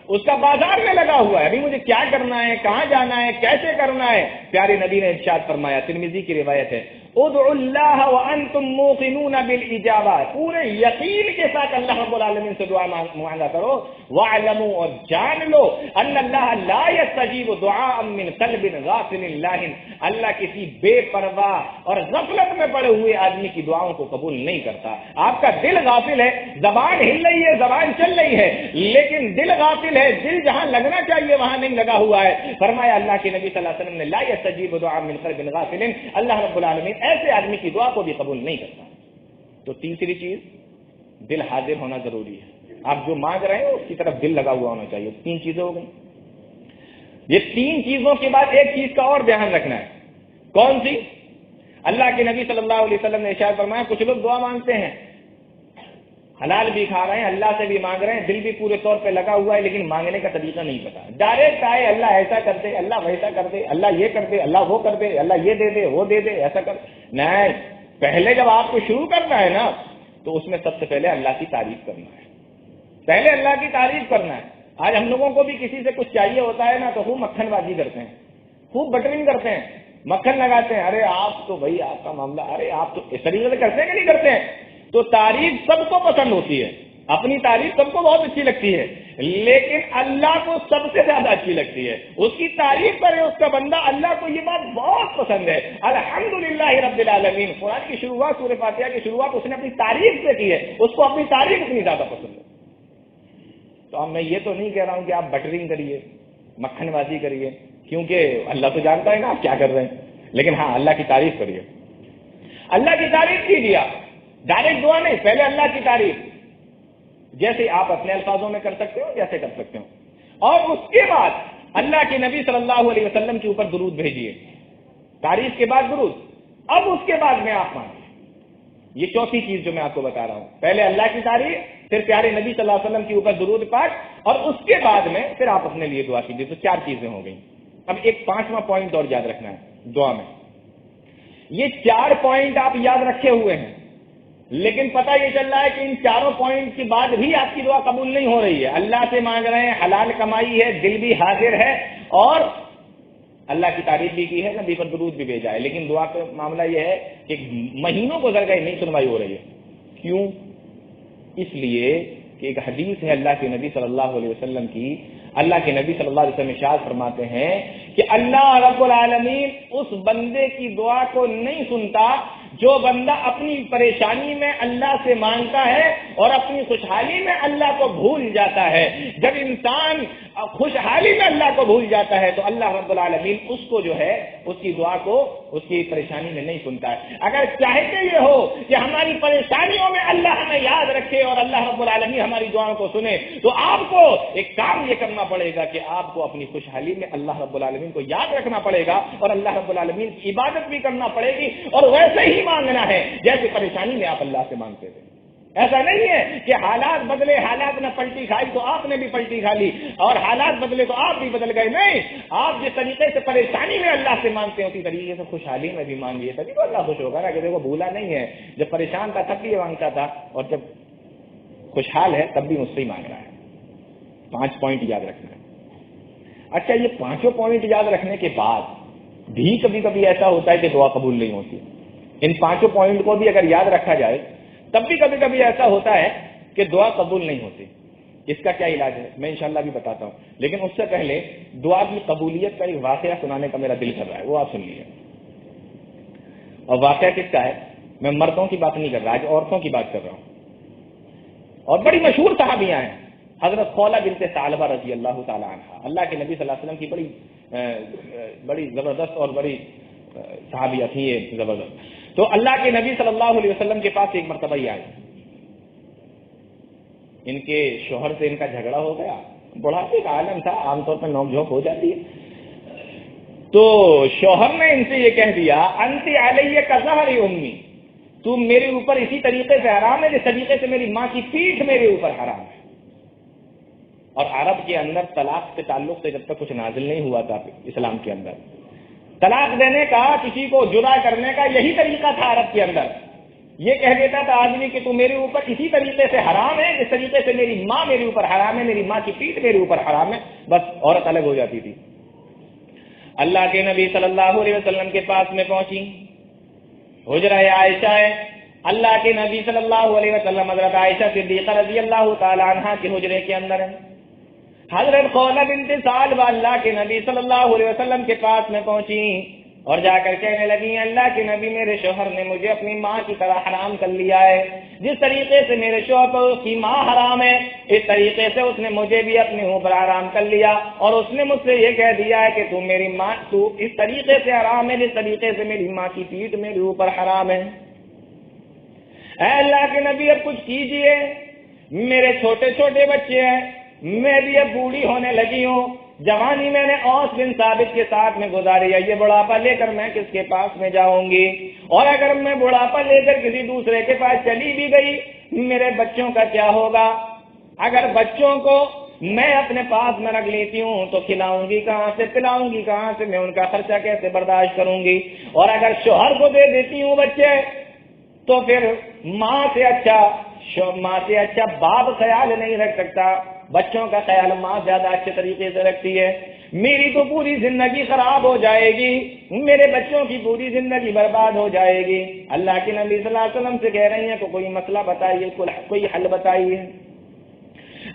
اس کا بازار میں لگا ہوا ہے، ابھی مجھے کیا کرنا ہے، کہاں جانا ہے، کیسے کرنا ہے۔ پیارے نبی نے ارشاد فرمایا، ترمذی کی روایت ہے، ادعوا اللہ وانتم موقنون بالاجابہ، پورے یقین کے ساتھ اللہ رب العالمین سے دعا مانگا کرو. واعلموا، اور جان لو، ان اللہ لا یستجیب دعاء من قلب غافل لاہن، اللہ کسی بے پرواہ اور غفلت میں پڑے ہوئے آدمی کی دعاؤں کو قبول نہیں کرتا. آپ کا دل غافل ہے، زبان ہل رہی ہے، زبان چل رہی ہے، لیکن دل غافل ہے، دل جہاں لگنا چاہیے وہاں نہیں لگا ہوا ہے. فرمایا اللہ کے نبی صلی اللہ علیہ وسلم نے لا یستجیب دعاء من قلب غافل، اللہ رب العالمین ایسے آدمی کی دعا کو بھی قبول نہیں کرتا. تو تیسری چیز، دل حاضر ہونا ضروری ہے. آپ جو مانگ رہے ہیں اس کی طرف دل لگا ہوا ہونا چاہیے. 3 چیزیں ہو گئی. یہ 3 چیزوں کے بعد ایک چیز کا اور دھیان رکھنا ہے. کون سی؟ اللہ کے نبی صلی اللہ علیہ وسلم نے ارشاد فرمایا کچھ لوگ دعا مانگتے ہیں، حلال بھی کھا رہے ہیں، اللہ سے بھی مانگ رہے ہیں، دل بھی پورے طور پہ لگا ہوا ہے، لیکن مانگنے کا طریقہ نہیں پتا. ڈائریکٹ آئے اللہ ایسا کر دے، اللہ ویسا کر دے، اللہ یہ کر دے، اللہ وہ کر دے، اللہ یہ دے دے، وہ دے دے، ایسا کر. نہیں، پہلے جب آپ کو شروع کرنا ہے نا تو اس میں سب سے پہلے اللہ کی تعریف کرنا ہے. پہلے اللہ کی تعریف کرنا ہے. آج ہم لوگوں کو بھی کسی سے کچھ چاہیے ہوتا ہے نا تو خوب مکھن بازی کرتے ہیں، خوب بٹرنگ کرتے ہیں، مکھن لگاتے ہیں. ارے آپ تو بھائی آپ کا معاملہ، ارے آپ تو اس طریقے سے کرتے ہیں کہ نہیں کرتے ہیں. تو تعریف سب کو پسند ہوتی ہے، اپنی تعریف سب کو بہت اچھی لگتی ہے، لیکن اللہ کو سب سے زیادہ اچھی لگتی ہے. اس کی تعریف کرے اس کا بندہ، اللہ کو یہ بات بہت پسند ہے. الحمدللہ رب العالمین، قرآن کی شروعات، سورہ فاتحہ کی شروعات اس نے اپنی تعریف سے کی ہے، اس کو اپنی تعریف اتنی زیادہ پسند ہے. تو اب میں یہ تو نہیں کہہ رہا ہوں کہ آپ بٹرنگ کریے، مکھن بازی کریے، کیونکہ اللہ تو جانتا ہے نا آپ کیا کر رہے ہیں. لیکن ہاں اللہ کی تعریف کریے. اللہ کی تعریف کیجیے. ڈائریکٹ دعا نہیں، پہلے اللہ کی تعریف، جیسے آپ اپنے الفاظوں میں کر سکتے ہو جیسے کر سکتے ہو. اور اس کے بعد اللہ کے نبی صلی اللہ علیہ وسلم کے اوپر درود بھیجیے. تعریف کے بعد درود، اب اس کے بعد میں آپ مانگیں. یہ چوتھی چیز جو میں آپ کو بتا رہا ہوں. پہلے اللہ کی تعریف، پھر پیارے نبی صلی اللہ علیہ وسلم کے اوپر درود پاک، اور اس کے بعد میں پھر آپ اپنے لیے دعا کیجیے. تو 4 چیزیں ہو گئیں. اب ایک 5واں پوائنٹ اور یاد رکھنا ہے دعا میں. یہ 4 پوائنٹ آپ یاد رکھے ہوئے ہیں، لیکن پتہ یہ چل رہا ہے کہ ان 4 پوائنٹ کے بعد بھی آپ کی دعا قبول نہیں ہو رہی ہے. اللہ سے مانگ رہے ہیں، حلال کمائی ہے، دل بھی حاضر ہے، اور اللہ کی تعریف بھی کی ہے، نبی پر درود بھی بھیجا ہے، لیکن دعا کا معاملہ یہ ہے کہ مہینوں گزر گئے نہیں سنوائی ہو رہی ہے. کیوں؟ اس لیے کہ ایک حدیث ہے اللہ کے نبی صلی اللہ علیہ وسلم کی. اللہ کے نبی صلی اللہ علیہ وسلم ارشاد فرماتے ہیں کہ اللہ رب العالمین اس بندے کی دعا کو نہیں سنتا جو بندہ اپنی پریشانی میں اللہ سے مانگتا ہے اور اپنی خوشحالی میں اللہ کو بھول جاتا ہے. جب انسان خوشحالی میں اللہ کو بھول جاتا ہے تو اللہ رب العالمین اس کو جو ہے اس کی دعا کو اس کی پریشانی میں نہیں سنتا ہے. اگر چاہتے یہ ہو کہ ہماری پریشانیوں میں اللہ ہمیں یاد رکھے اور اللہ رب العالمین ہماری دعاؤں کو سنے تو آپ کو ایک کام یہ کرنا پڑے گا کہ آپ کو اپنی خوشحالی میں اللہ رب العالمین کو یاد رکھنا پڑے گا اور اللہ رب العالمین کی عبادت بھی کرنا پڑے گی اور ویسے ہی مانگنا ہے جیسے پریشانی میں آپ اللہ سے مانگتے تھے. ایسا نہیں ہے کہ حالات بدلے، حالات نے پلٹی کھائی تو آپ نے بھی پلٹی کھا لی، اور حالات بدلے تو آپ بھی بدل گئے. نہیں، آپ جس طریقے سے پریشانی میں اللہ سے مانگتے ہیں اسی طریقے سے خوشحالی میں بھی مانگیے، تبھی تو اللہ خوش ہوگا نا. کہ دیکھو بھولا نہیں ہے، جب پریشان تھا تب بھی یہ مانگتا تھا اور جب خوشحال ہے تب بھی مجھ سے ہی مانگ رہا ہے. 5 پوائنٹ یاد رکھنا ہے. اچھا، یہ 5 پوائنٹ یاد رکھنے کے بعد بھی کبھی کبھی ایسا ہوتا ہے کہ دعا قبول نہیں ہوتی. ان 5 پوائنٹ کو بھی اگر یاد رکھا جائے تب بھی کبھی کبھی ایسا ہوتا ہے کہ دعا قبول نہیں ہوتی. اس کا کیا علاج ہے میں انشاءاللہ بھی بتاتا ہوں، لیکن اس سے پہلے دعا کی قبولیت کا ایک واقعہ سنانے کا میرا دل کر رہا ہے، وہ آپ سن لیجیے. اور واقعہ کس کا ہے؟ میں مردوں کی بات نہیں کر رہا، آج عورتوں کی بات کر رہا ہوں. اور بڑی مشہور صحابیاں ہیں. حضرت خولہ بنت ثعلبہ رضی اللہ تعالی عنہا، اللہ کے نبی صلی اللہ علیہ وسلم کی بڑی زبردست اور بڑی صحابیہ تھی یہ زبردست. تو اللہ کے نبی صلی اللہ علیہ وسلم کے پاس ایک مرتبہ ہی آئے. ان کے شوہر سے ان کا جھگڑا ہو گیا، بڑھاپے کا عالم تھا، عام طور پر نوک جھونک ہو جاتی ہے. تو شوہر نے ان سے یہ کہہ دیا انت علیہ کظہر امی، تم میرے اوپر اسی طریقے سے حرام ہے جس طریقے سے میری ماں کی پیٹھ میرے اوپر حرام ہے. اور عرب کے اندر طلاق کے تعلق سے جب تک کچھ نازل نہیں ہوا تھا اسلام کے اندر، طلاق دینے کا، کسی کو جدا کرنے کا یہی طریقہ تھا عرب کے اندر. یہ کہہ دیتا تھا آدمی کہ تم میرے اوپر اسی طریقے سے حرام ہے جس طریقے سے میری ماں میرے اوپر حرام ہے، میری ماں کی پیٹھ میرے اوپر حرام ہے. بس عورت الگ ہو جاتی تھی. اللہ کے نبی صلی اللہ علیہ وسلم کے پاس میں پہنچی حجرہ عائشہ ہے، اللہ کے نبی صلی اللہ علیہ وسلم حضرت عائشہ صدیقہ رضی اللہ تعالی عنہا کے حجرے کے اندر ہے۔ حضرت خولہ بنت ثعلبہ اللہ کے نبی صلی اللہ علیہ وسلم کے پاس میں پہنچی اور جا کر کہنے لگی، اللہ کے نبی میرے شوہر نے مجھے اپنی ماں کی طرح حرام کر لیا ہے، جس طریقے سے میرے شوہر پر اس کی ماں حرام ہے، اس طریقے سے اس نے مجھے بھی اپنے اوپر حرام کر لیا، اور اس نے مجھ سے یہ کہہ دیا ہے کہ تو میری ماں تو اس طریقے سے حرام ہے جس طریقے سے میری ماں کی پیٹھ میرے اوپر حرام ہے۔ اے اللہ کے نبی اب کچھ کیجئے، میرے چھوٹے چھوٹے بچے ہیں، میں بھی اب بوڑھی ہونے لگی ہوں، جوانی میں نے اوس بن ثابت کے ساتھ میں گزاری ہے، یہ بڑھاپا لے کر میں کس کے پاس میں جاؤں گی، اور اگر میں بڑھاپا لے کر کسی دوسرے کے پاس چلی بھی گئی میرے بچوں کا کیا ہوگا؟ اگر بچوں کو میں اپنے پاس میں رکھ لیتی ہوں تو کھلاؤں گی کہاں سے، پلاؤں گی کہاں سے، میں ان کا خرچہ کیسے برداشت کروں گی، اور اگر شوہر کو دے دیتی ہوں بچے تو پھر ماں سے اچھا باپ خیال نہیں رکھ سکتا، بچوں کا خیال ماں زیادہ اچھے طریقے سے رکھتی ہے، میری تو پوری زندگی خراب ہو جائے گی، میرے بچوں کی پوری زندگی برباد ہو جائے گی۔ اللہ کے نبی صلی اللہ علیہ وسلم سے کہہ رہی ہیں کہ کوئی مسئلہ بتائیے، کوئی حل بتائیے۔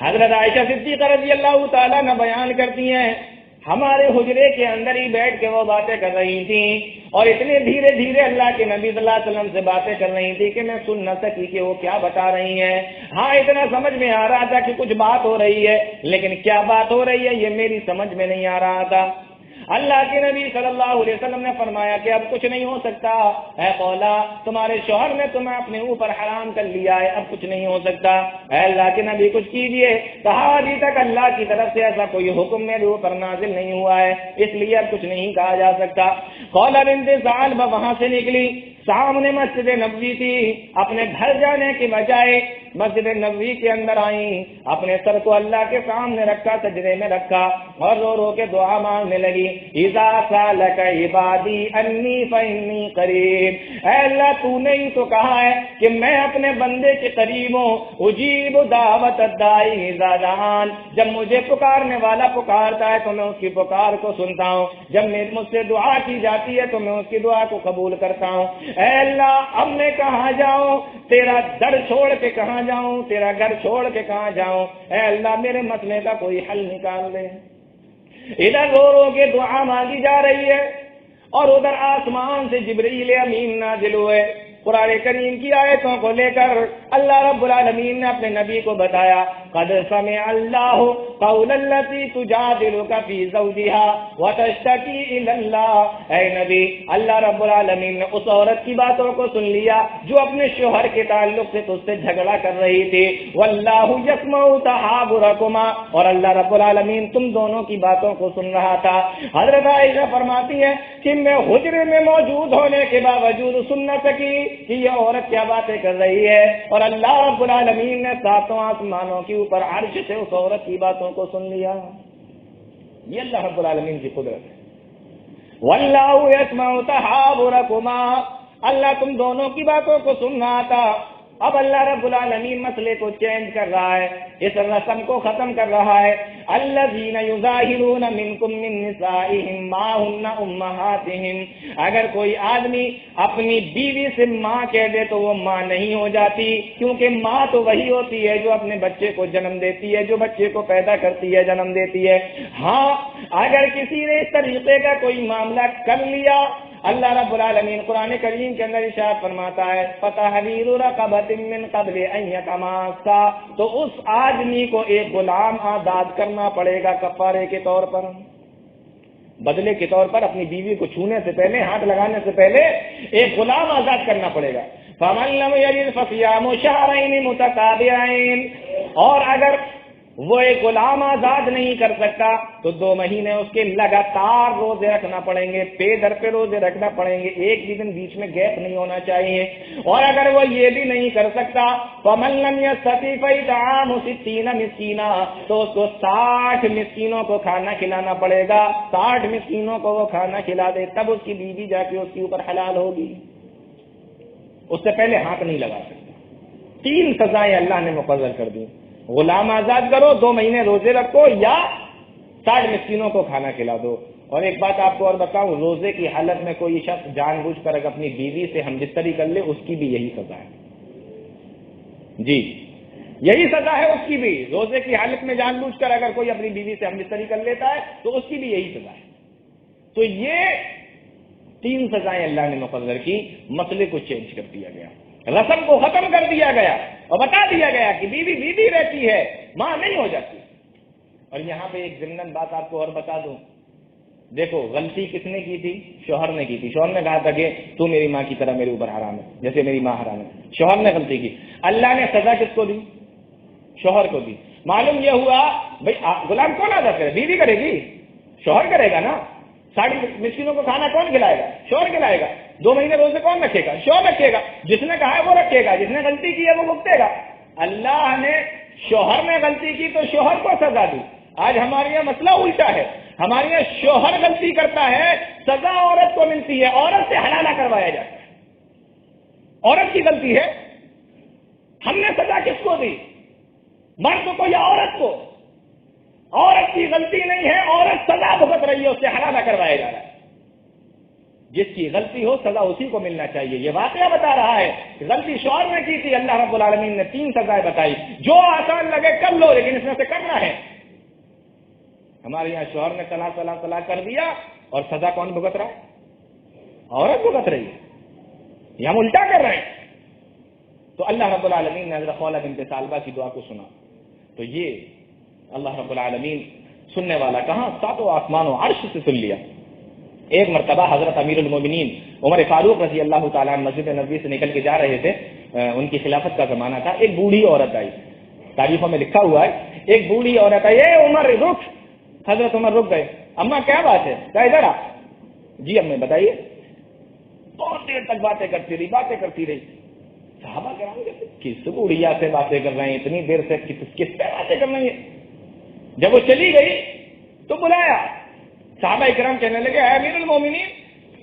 حضرت عائشہ صدیقہ رضی اللہ تعالیٰ نے بیان کرتی ہیں، ہمارے حجرے کے اندر ہی بیٹھ کے وہ باتیں کر رہی تھیں، اور اتنے دھیرے دھیرے اللہ کے نبی صلی اللہ علیہ وسلم سے باتیں کر رہی تھی کہ میں سن نہ سکی کہ وہ کیا بتا رہی ہیں۔ ہاں اتنا سمجھ میں آ رہا تھا کہ کچھ بات ہو رہی ہے، لیکن کیا بات ہو رہی ہے یہ میری سمجھ میں نہیں آ رہا تھا۔ اللہ کے نبی صلی اللہ علیہ وسلم نے فرمایا کہ اب کچھ نہیں ہو سکتا، اے خولا تمہارے شوہر نے تمہیں اپنے اوپر حرام کر لیا ہے، اب کچھ نہیں ہو سکتا، اے اللہ کے نبی کچھ کیجئے۔ کہا ابھی تک اللہ کی طرف سے ایسا کوئی حکم میرے اوپر نازل نہیں ہوا ہے، اس لیے اب کچھ نہیں کہا جا سکتا۔ خولا بنت ثعلبہ وہاں سے نکلی، سامنے مسجد نبوی تھی، اپنے گھر جانے کے بجائے مسجد نبوی کے اندر آئیں، اپنے سر کو اللہ کے سامنے رکھا، سجدے میں رکھا، اور رو رو کے دعا مانگنے لگی، اذا سالک عبادی انی فانی قریب، اے اللہ تو نے ہی تو کہا ہے کہ میں اپنے بندے کے قریب ہوں، اجیب دعوت الداعی اذا دعان، جب مجھے پکارنے والا پکارتا ہے تو میں اس کی پکار کو سنتا ہوں، جب مجھ سے دعا کی جاتی ہے تو میں اس کی دعا کو قبول کرتا ہوں۔ اے اللہ اب میں کہاں جاؤں، تیرا در چھوڑ کے کہاں جاؤں، تیرا گھر چھوڑ کے کہاں جاؤں، اے اللہ میرے مسئلے کا کوئی حل نکال دے۔ ادھر رو رو کے دعا مانگی جا رہی ہے، اور ادھر آسمان سے جبرائیل امین نازل ہوئے، قرآن کریم کی آیتوں کو لے کر اللہ رب العالمین نے اپنے نبی کو بتایا، قد سمع اللہ قول التی تجادلک فی زوجها وتشتکی الی اللہ، اے نبی اللہ رب العالمین نے اس عورت کی باتوں کو سن لیا جو اپنے شوہر کے تعلق سے تجھ سے جھگڑا کر رہی تھی، واللہ یسمع تحاورکما، اور اللہ رب العالمین تم دونوں کی باتوں کو سن رہا تھا۔ حضرت عائشہ فرماتی ہے کہ میں حجرے میں موجود ہونے کے باوجود سن نہ سکی کہ یہ عورت کیا باتیں کر رہی ہے، اور اللہ رب العالمین نے ساتوں آسمانوں کے اوپر عرش سے اس عورت کی باتوں کو سن لیا۔ یہ اللہ رب العالمین کی قدرت ہے۔ واللہ یسمع تحاورکما، اللہ تم دونوں کی باتوں کو سن رہا تھا۔ اب اللہ رب العالمین مسئلے کو چینج کر رہا ہے، اس رسم کو ختم کر رہا ہے۔ الذین یظاہرون منکم من نسائہم ما ہن امہاتہم، اگر کوئی آدمی اپنی بیوی سے ماں کہہ دے تو وہ ماں نہیں ہو جاتی، کیونکہ ماں تو وہی ہوتی ہے جو اپنے بچے کو جنم دیتی ہے، جو بچے کو پیدا کرتی ہے، جنم دیتی ہے۔ ہاں اگر کسی نے اس طریقے کا کوئی معاملہ کر لیا، اللہ رب العالمین قرآن کریم کے اندر ارشاد فرماتا ہے فَتَحْرِيرُ رَقَبَةٍ مِّن قَبْلِ أَن يَتَمَاسَّا، تو اس آدمی کو ایک غلام آزاد کرنا پڑے گا کفارے کے طور پر، بدلے کے طور پر، اپنی بیوی کو چھونے سے پہلے، ہاتھ لگانے سے پہلے ایک غلام آزاد کرنا پڑے گا۔ فَمَن لَّمْ يَجِدْ فَصِيَامُ شَهْرَيْنِ مُتَتَابِعَيْنِ، اور اگر وہ ایک غلام آزاد نہیں کر سکتا تو 2 مہینے اس کے لگاتار روزے رکھنا پڑیں گے، پے در پہ روزے رکھنا پڑیں گے، ایک بھی دن بیچ میں گیپ نہیں ہونا چاہیے۔ اور اگر وہ یہ بھی نہیں کر سکتا فَمَن لَّمْ يَسْتَطِعْ فَإِطْعَامُ 60 مسکینا، تو اس کو 60 مسکینوں کو کھانا کھلانا پڑے گا، 60 مسکینوں کو وہ کھانا کھلا دے تب اس کی بیوی جا کے اس کے اوپر حلال ہوگی، اس سے پہلے ہاتھ نہیں لگا سکتا۔ 3 سزائیں اللہ نے مقرر کر دی، غلام آزاد کرو، 2 مہینے روزے رکھو، یا 60 مسکینوں کو کھانا کھلا دو۔ اور ایک بات آپ کو اور بتاؤں، روزے کی حالت میں کوئی شخص جان بوجھ کر اگر اپنی بیوی سے ہمجستری کر لے اس کی بھی یہی سزا ہے، جی یہی سزا ہے اس کی بھی۔ روزے کی حالت میں جان بوجھ کر اگر کوئی اپنی بیوی سے ہمجستری کر لیتا ہے تو اس کی بھی یہی سزا ہے۔ تو یہ 3 سزائیں اللہ نے مقرر کی، مسئلے کو چینج کر دیا گیا، رسم کو ختم کر دیا گیا اور بتا دیا گیا کہ بیوی بیوی رہتی ہے، ماں نہیں ہو جاتی۔ اور یہاں پہ ایک ضمن بات آپ کو اور بتا دوں، دیکھو غلطی کس نے کی تھی؟ شوہر نے کی تھی۔ شوہر نے کہا تھا کہ تو میری ماں کی طرح میرے اوپر حرام ہے، جیسے میری ماں حرام ہے۔ شوہر نے غلطی کی، اللہ نے سزا کس کو دی؟ شوہر کو دی۔ معلوم یہ ہوا بھائی غلام کون ادا کرے؟ بیوی کرے گی؟ شوہر کرے گا نا۔ 60 مسکینوں کو کھانا کون کھلائے گا؟ شوہر کھلائے گا۔ 2 مہینے روزے کون رکھے گا؟ شوہر رکھے گا۔ جس نے کہا ہے وہ رکھے گا، جس نے غلطی کی ہے وہ بھگتے گا۔ اللہ نے شوہر نے غلطی کی تو شوہر کو سزا دی۔ آج ہمارے یہاں مسئلہ الٹا ہے، ہمارے یہاں شوہر غلطی کرتا ہے، سزا عورت کو ملتی ہے، عورت سے حلالہ کروایا جاتا ہے۔ عورت کی غلطی ہے، ہم نے سزا کس کو دی؟ مرد کو یا عورت کو؟ عورت کی غلطی نہیں ہے، عورت سزا بھگت رہی ہے، اس سے حلالہ کروایا جا رہا ہے۔ جس کی غلطی ہو سزا اسی کو ملنا چاہیے۔ یہ واقعہ بتا رہا ہے کہ غلطی شوہر نے کی تھی، اللہ رب العالمین نے 3 سزائیں بتائی، جو آسان لگے کر لو لیکن اس میں سے کرنا ہے۔ ہمارے یہاں شوہر نے طلاق طلاق طلاق کر دیا اور سزا کون بھگت رہا ہے؟ عورت بھگت رہی ہے، یہ ہم الٹا کر رہے ہیں۔ تو اللہ رب العالمین نے حضرت خولہ بنت ثعلبہ کی دعا کو سنا، تو یہ اللہ رب العالمین سننے والا کہاں، 7 آسمان و عرش سے سن لیا۔ ایک مرتبہ حضرت امیر المومنین عمر فاروق رضی اللہ تعالیٰ عنہ مسجد نبوی سے نکل کے جا رہے تھے، ان کی خلافت کا زمانہ تھا۔ ایک بوڑھی عورت آئی، تاریخوں میں لکھا ہوا ہے ایک بوڑھی عورت آئی، اے عمر رک۔ حضرت عمر رک گئے، اماں کیا بات ہے؟ کہا ادھر آ۔ جی اماں بتائیے۔ بہت دیر تک باتیں کرتی رہی۔ صحابہ کرام کہتے کس بوڑھیا سے باتیں کر رہے ہیں اتنی دیر سے، کس پہ باتیں کر رہے ہیں؟ جب وہ چلی گئی تو بلایا، صحابہ اکرام کہنے لگے اے امیر المومنین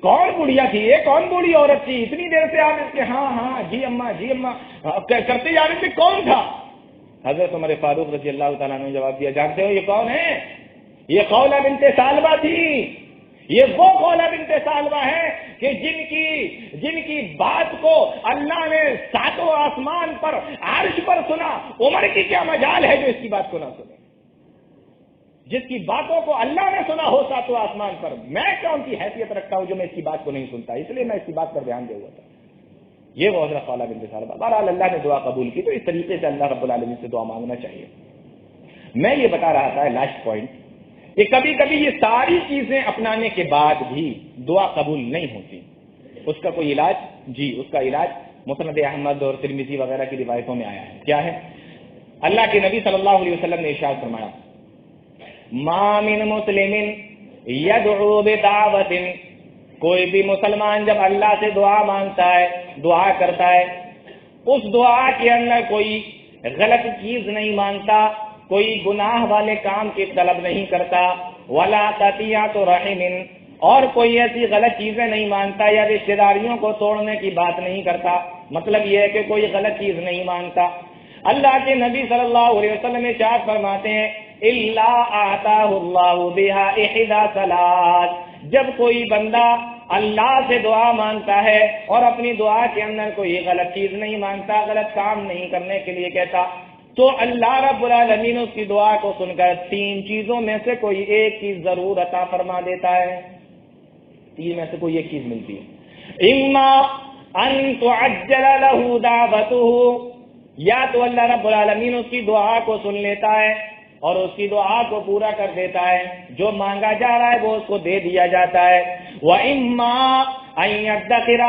کون بوڑھیا تھی یہ؟ کون بوڑھی عورت تھی اتنی دیر سے آپ اس کے ہاں جی اماں کرتے جا رہے تھے، کون تھا؟ حضرت عمر فاروق رضی اللہ تعالیٰ عنہ نے جواب دیا، جانتے ہو یہ کون ہے؟ یہ خولہ بنت ثعلبہ تھی۔ یہ وہ خولہ بنت ثعلبہ ہے کہ جن کی بات کو اللہ نے 7 آسمان پر عرش پر سنا، عمر کی کیا مجال ہے جو اس کی بات کو نہ سنے؟ جس کی باتوں کو اللہ نے سنا ہو 7 آسمان پر، میں کون سی حیثیت رکھتا ہوں جو میں اس کی بات کو نہیں سنتا؟ اس لیے میں اس کی بات پر دھیان دے ہوا تھا۔ یہ وہ حضرت خولہ بنت ثعلبہ۔ بہرحال اللہ نے دعا قبول کی، تو اس طریقے سے اللہ رب العالمین سے دعا مانگنا چاہیے۔ میں یہ بتا رہا تھا لاسٹ پوائنٹ کہ کبھی کبھی یہ ساری چیزیں اپنانے کے بعد بھی دعا قبول نہیں ہوتی، اس کا کوئی علاج؟ جی اس کا علاج مسند احمد اور ترمذی وغیرہ کی روایتوں میں آیا ہے۔ کیا ہے؟ اللہ کے نبی صلی اللہ علیہ وسلم نے ارشاد فرمایا، ما من مسلم یدعو بدعوت، کوئی بھی مسلمان جب اللہ سے دعا مانگتا ہے، دعا کرتا ہے، اس دعا کے اندر کوئی غلط چیز نہیں مانگتا، کوئی گناہ والے کام کی طلب نہیں کرتا، ولا قطیعۃ رحم، اور کوئی ایسی غلط چیزیں نہیں مانگتا یا رشتہ داریوں کو توڑنے کی بات نہیں کرتا، مطلب یہ ہے کہ کوئی غلط چیز نہیں مانگتا۔ اللہ کے نبی صلی اللہ علیہ وسلم ارشاد فرماتے ہیں، الا آتاہ اللہ بہا احدی ثلاث، جب کوئی بندہ اللہ سے دعا مانگتا ہے اور اپنی دعا کے اندر کوئی غلط چیز نہیں مانگتا، غلط کام نہیں کرنے کے لیے کہتا، تو اللہ رب العالمین اس کی دعا کو سن کر 3 چیزوں میں سے کوئی ایک چیز ضرور عطا فرما دیتا ہے۔ 3 میں سے کوئی ایک چیز ملتی ہے، اما ان تعجل له دعوته، یا تو اللہ رب العالمین اس کی دعا کو سن لیتا ہے اور اس کی دعا کو پورا کر دیتا ہے، جو مانگا جا رہا ہے وہ اس کو دے دیا جاتا ہے، وَإِمَّا أَن يَدَّخِرَ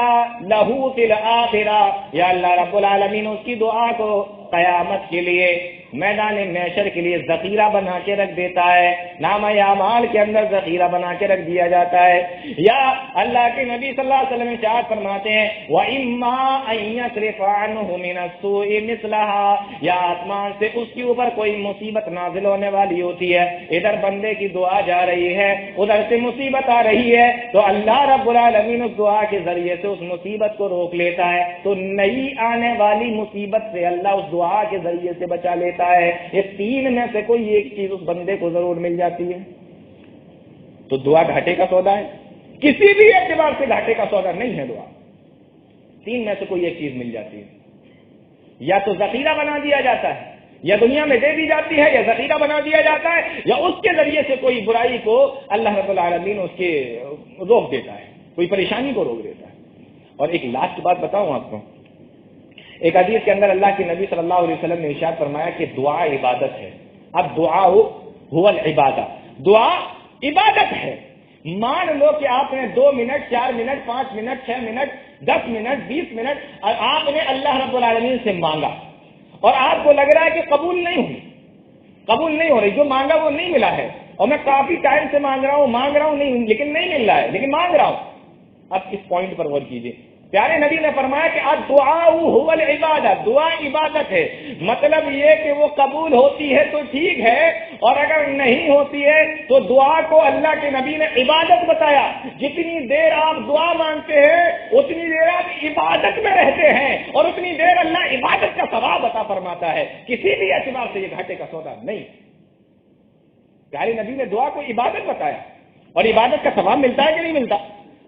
لَهُ فِي الْآخِرَةِ، یا اللہ رب العالمین اس کی دعا کو قیامت کے لیے، میدان محشر کے لیے ذخیرہ بنا کے رکھ دیتا ہے، نامہ اعمال کے اندر ذخیرہ بنا کے رکھ دیا جاتا ہے۔ یا اللہ کے نبی صلی اللہ علیہ وسلم ارشاد فرماتے ہیں، وَإِمَّا أَن يَصْرِفَ عَنْهُ مِنَ السُّوءِ مِثْلَهَا، یا آسمان سے اس کے اوپر کوئی مصیبت نازل ہونے والی ہوتی ہے، ادھر بندے کی دعا جا رہی ہے، ادھر سے مصیبت آ رہی ہے، تو اللہ رب العالمین اس دعا کے ذریعے سے اس مصیبت کو روک لیتا ہے، تو نئی آنے والی مصیبت سے اللہ اس دعا کے ذریعے سے بچا لیتا ہے۔ یہ 3 میں سے کوئی ایک چیز اس بندے کو ضرور مل جاتی ہے۔ تو دعا گھاٹے کا سودا ہے؟ کسی بھی اعتبار سے گھاٹے کا سودا نہیں ہے دعا. 3 میں سے کوئی ایک چیز مل جاتی ہے، یا تو ذخیرہ بنا دیا جاتا ہے، یا دنیا میں دے دی جاتی ہے، یا ذخیرہ بنا دیا جاتا ہے، یا اس کے ذریعے سے کوئی برائی کو اللہ رب العالمین اس کے روک دیتا ہے، کوئی پریشانی کو روک دیتا ہے. اور ایک لاسٹ بات بتاؤں آپ کو، ایک حدیث کے اندر اللہ کے نبی صلی اللہ علیہ وسلم نے ارشاد فرمایا کہ دعا عبادت ہے. اب دعا هو العبادہ، دعا عبادت ہے. مان لو کہ آپ نے 2 minute 4 minute 5 minute 6 minute 10 minute 20 minute اور آپ نے اللہ رب العالمین سے مانگا اور آپ کو لگ رہا ہے کہ قبول نہیں ہو رہی، جو مانگا وہ نہیں ملا ہے، اور میں کافی ٹائم سے مانگ رہا ہوں نہیں، لیکن نہیں مل رہا ہے، لیکن مانگ رہا ہوں. اب اس پوائنٹ پر غور کیجیے. پیارے نبی نے فرمایا کہ الدعاء هو العبادہ، دعا عبادت ہے. مطلب یہ کہ وہ قبول ہوتی ہے تو ٹھیک ہے، اور اگر نہیں ہوتی ہے تو دعا کو اللہ کے نبی نے عبادت بتایا. جتنی دیر آپ دعا مانگتے ہیں اتنی دیر آپ عبادت میں رہتے ہیں، اور اتنی دیر اللہ عبادت کا ثواب عطا فرماتا ہے. کسی بھی اعتبار سے یہ گھاٹے کا سودا نہیں. پیارے نبی نے دعا کو عبادت بتایا، اور عبادت کا ثواب ملتا ہے کہ نہیں ملتا؟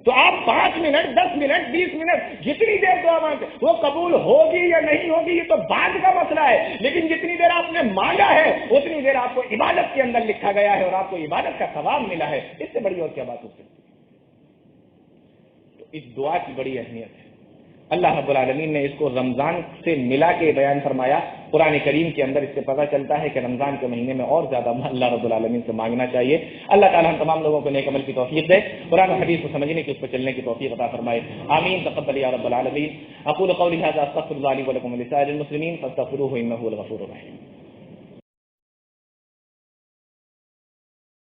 تو آپ 5 منٹ 10 منٹ 20 منٹ جتنی دیر دعا مانگتے، وہ قبول ہوگی یا نہیں ہوگی یہ تو بعد کا مسئلہ ہے، لیکن جتنی دیر آپ نے مانگا ہے اتنی دیر آپ کو عبادت کے اندر لکھا گیا ہے، اور آپ کو عبادت کا ثواب ملا ہے. اس سے بڑی اور کیا بات ہو سکتی ہے؟ تو اس دعا کی بڑی اہمیت ہے. اللہ رب العالمین نے اس کو رمضان سے ملا کے بیان فرمایا. قرآن کریم کے اندر اس سے پتہ چلتا ہے کہ رمضان کے مہینے میں اور زیادہ اللہ رب العالمین سے مانگنا چاہیے. اللہ تعالیٰ ہم تمام لوگوں کو نیک عمل کی توفیق دے، قرآن و حدیث کو سمجھنے کی، اس پر چلنے کی توفیق عطا فرمائے. آمین. تقبل یا رب العالمین. اقول قولی ھذا استغفر اللہ لی ولکم ولسائر المسلمین فاستغفروہ انہ هو الغفور الرحیم.